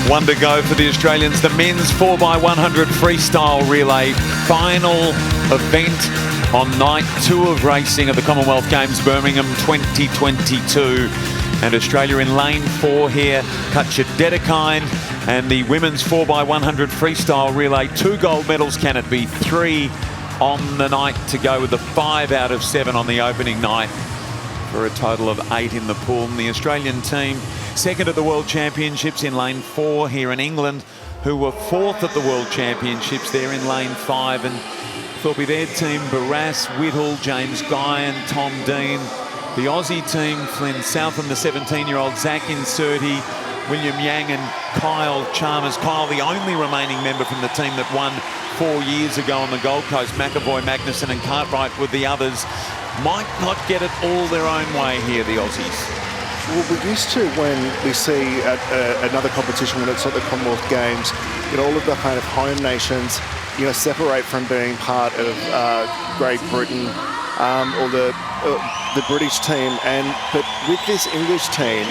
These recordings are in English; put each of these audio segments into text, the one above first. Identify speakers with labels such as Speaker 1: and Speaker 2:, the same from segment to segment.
Speaker 1: One to go for the Australians. The men's 4x100 freestyle relay final event on night 2 of racing at the Commonwealth Games, Birmingham 2022. And Australia in lane 4 here, Katja Dedekine. And the women's 4x100 freestyle relay, 2 gold medals. Can it be 3 on the night to go, with the 5 out of 7 on the opening night, for a total of 8 in the pool. And the Australian team second at the World Championships in lane 4 here in England, who were 4th at the World Championships there in lane 5. And it'll be their team: Barras, Whittle, James Guyon, Tom Dean. The Aussie team: Flynn Southam, the 17-year-old, Zach Inserti, William Yang and Kyle Chalmers. Kyle, the only remaining member from the team that won 4 years ago on the Gold Coast. McAvoy, Magnussen and Cartwright with the others. Might not get it all their own way here, the Aussies.
Speaker 2: Well, we're used to, when we see another competition, when it's at the Commonwealth Games, all of the kind of home nations, separate from being part of Great Britain or the British team. But with this English team,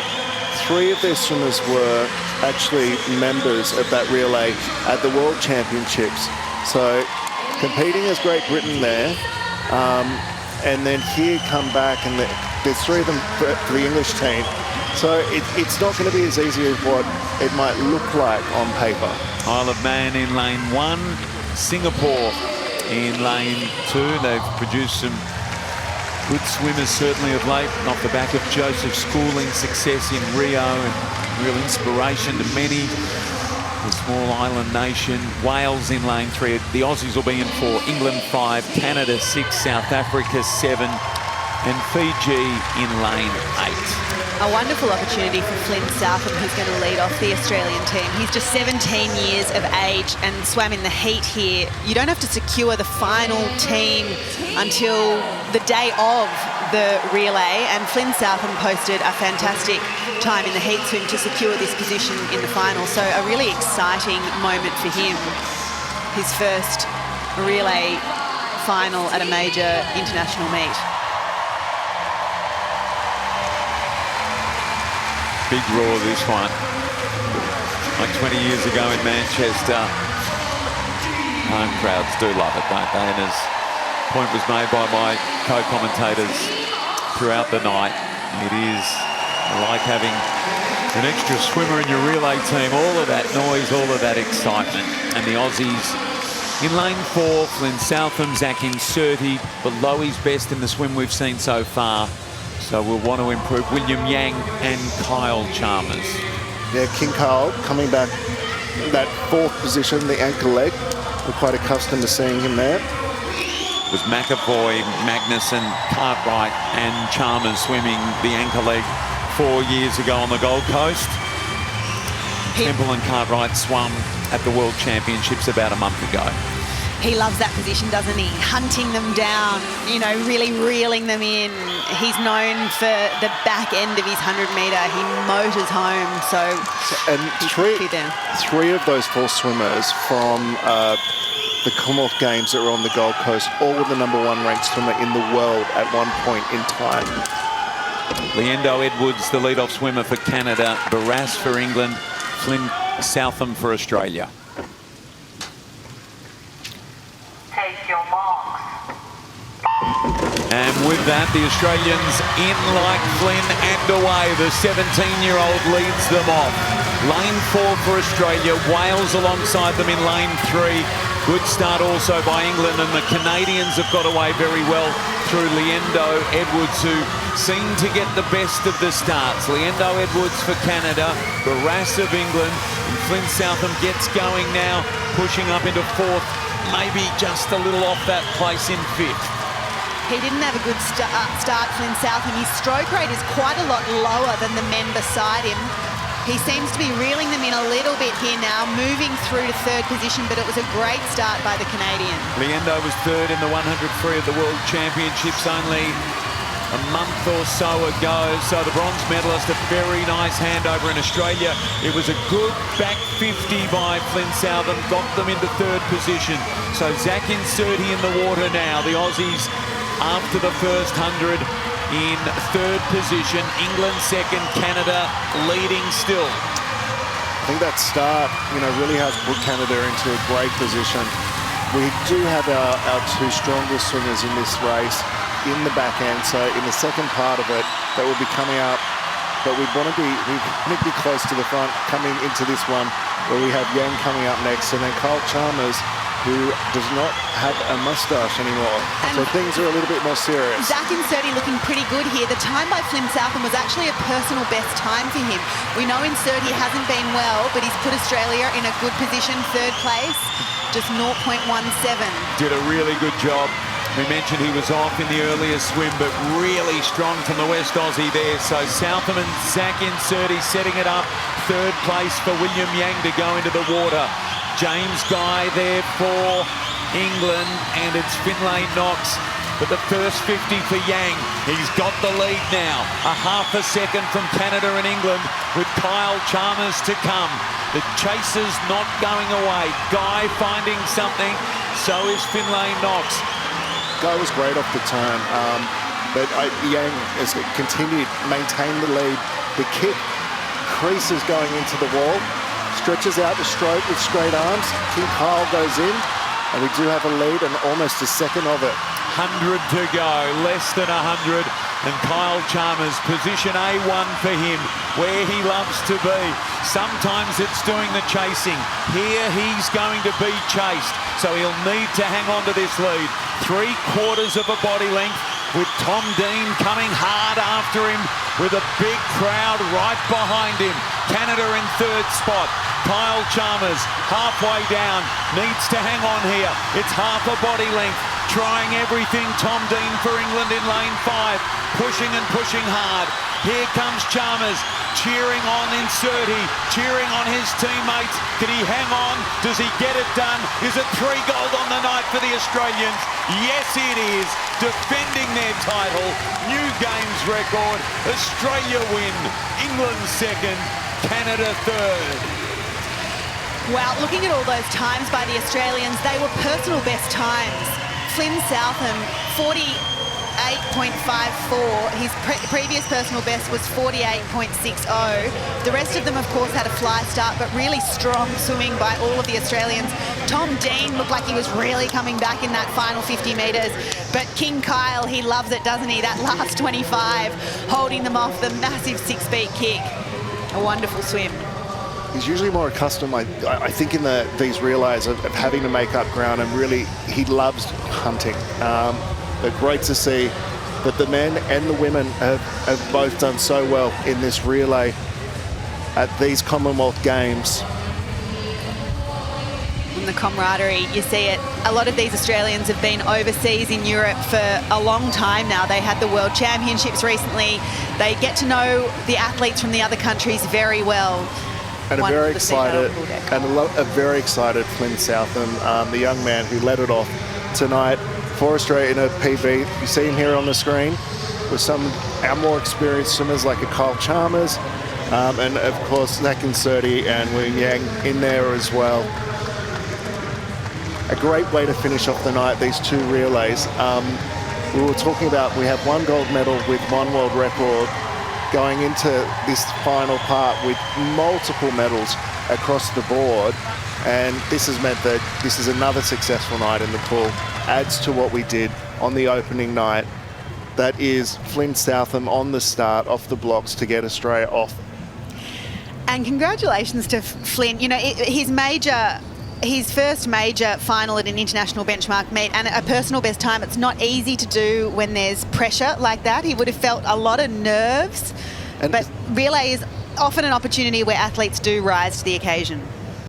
Speaker 2: 3 of their swimmers were actually members of that relay at the World Championships. So competing as Great Britain there, and then here come back, and there's 3 of them for the English team. So it's not going to be as easy as what it might look like on paper.
Speaker 1: Isle of Man in lane 1, Singapore in lane 2. They've produced some good swimmers certainly of late, off the back of Joseph Schooling's success in Rio, and real inspiration to many. The small island nation. Wales in lane 3. The Aussies will be in 4. England 5, Canada 6, South Africa 7, and Fiji in lane 8.
Speaker 3: A wonderful opportunity for Flynn Southam, who's going to lead off the Australian team. He's just 17 years of age and swam in the heat here. You don't have to secure the final team until the day of the relay, and Flynn Southam posted a fantastic time in the heat swim to secure this position in the final. So a really exciting moment for him. His first relay final at a major international meet.
Speaker 1: Big roar, this one. Like 20 years ago in Manchester. Home crowds do love it, don't they? And as point was made by my co-commentators throughout the night, it is like having an extra swimmer in your relay team. All of that noise, all of that excitement. And the Aussies in lane 4, Flynn Southam, Zach Inserti, below his best in the swim we've seen so far. So we'll want to improve. William Yang and Kyle Chalmers.
Speaker 2: Yeah, King Kyle coming back that 4th position, the anchor leg. We're quite accustomed to seeing him there.
Speaker 1: It was McAvoy, Magnussen, Cartwright and Chalmers swimming the anchor leg 4 years ago on the Gold Coast. Temple and Cartwright swum at the World Championships about a month ago.
Speaker 3: He loves that position, doesn't he? Hunting them down, really reeling them in. He's known for the back end of his 100-metre. He motors home,
Speaker 2: and 3 of those 4 swimmers from the Commonwealth Games that were on the Gold Coast, all were the #1 ranked swimmer in the world at one point in time.
Speaker 1: Leendo Edwards, the lead-off swimmer for Canada. Barras for England. Flynn Southam for Australia. And with that, the Australians in like Flynn and away. The 17-year-old leads them off. Lane 4 for Australia. Wales alongside them in lane 3. Good start also by England, and the Canadians have got away very well through Leendo Edwards, who seem to get the best of the starts. Leendo Edwards for Canada, Barras of England, and Flynn Southam gets going now, pushing up into 4th, maybe just a little off that place in 5th.
Speaker 3: He didn't have a good start, Flynn Southam. His stroke rate is quite a lot lower than the men beside him. He seems to be reeling them in a little bit here now, moving through to 3rd position, but it was a great start by the Canadian.
Speaker 1: Leendo was 3rd in the 100 free at the World Championships only a month or so ago. So the bronze medalist, a very nice handover in Australia. It was a good back 50 by Flynn Southam, got them into 3rd position. So Zach Inserti in the water now. The Aussies after the first 100 in 3rd position. England 2nd, Canada leading still.
Speaker 2: think that start, really has put Canada into a great position. We do have our two strongest swimmers in this race in the back end, so in the second part of it, that will be coming out. But we want to be close to the front coming into this one, where we have Yang coming up next, and then Kyle Chalmers, who does not have a moustache anymore. So things are a little bit more serious.
Speaker 3: Zach Inserti looking pretty good here. The time by Flynn Southam was actually a personal best time for him. We know Inserti hasn't been well, but he's put Australia in a good position, third place, just 0.17.
Speaker 1: Did a really good job. We mentioned he was off in the earlier swim, but really strong from the West Aussie there. So Southam and Zach Inserti setting it up. Third place for William Yang to go into the water. James Guy there for England, and it's Finlay Knox. But the first 50 for Yang. He's got the lead now. A half a second from Canada and England, with Kyle Chalmers to come. The chaser's not going away. Guy finding something. So is Finlay Knox.
Speaker 2: Guy was great off the turn, but Yang has continued, maintained the lead. The kick creases going into the wall, stretches out the stroke with straight arms. King Kyle goes in, and we do have a lead and almost a second of it.
Speaker 1: 100 to go, less than 100, and Kyle Chalmers, position A1 for him, where he loves to be. Sometimes it's doing the chasing. Here he's going to be chased, so he'll need to hang on to this lead. 3/4 of a body length, with Tom Dean coming hard after him, with a big crowd right behind him. Canada in third spot. Kyle Chalmers halfway down, needs to hang on here. It's half a body length, trying everything. Tom Dean for England in lane 5, pushing and pushing hard. Here comes Chalmers, cheering on Inserti, cheering on his teammates. Can he hang on? Does he get it done? Is it 3 gold on the night for the Australians? Yes, it is. Defending their title, new games record. Australia win, England second, Canada third.
Speaker 3: Wow, looking at all those times by the Australians, they were personal best times. Flynn Southam, 48.54. His previous personal best was 48.60. The rest of them, of course, had a fly start, but really strong swimming by all of the Australians. Tom Dean looked like he was really coming back in that final 50 metres. But King Kyle, he loves it, doesn't he? That last 25, holding them off the massive 6-beat kick. A wonderful swim.
Speaker 2: He's usually more accustomed, I think, in these relays of having to make up ground, and really he loves hunting. But great to see that the men and the women have both done so well in this relay at these Commonwealth Games.
Speaker 3: And the camaraderie, you see it. A lot of these Australians have been overseas in Europe for a long time now. They had the World Championships recently. They get to know the athletes from the other countries very well.
Speaker 2: And a very excited Flynn Southam, the young man who led it off tonight for Australia in a PB. You see him here on the screen with some our more experienced swimmers like a Kyle Chalmers, and of course Zach Inserti and William Yang in there as well. A great way to finish off the night, these two relays. We were talking about, we have 1 gold medal with 1 world record going into this final part with multiple medals across the board, and this has meant that this is another successful night in the pool. Adds to what we did on the opening night. That is Flynn Southam on the start, off the blocks to get Australia off.
Speaker 3: And congratulations to Flynn. You know, his first major final at an international benchmark meet, and a personal best time. It's not easy to do when there's pressure like that. He would have felt a lot of nerves, but relay is often an opportunity where athletes do rise to the occasion.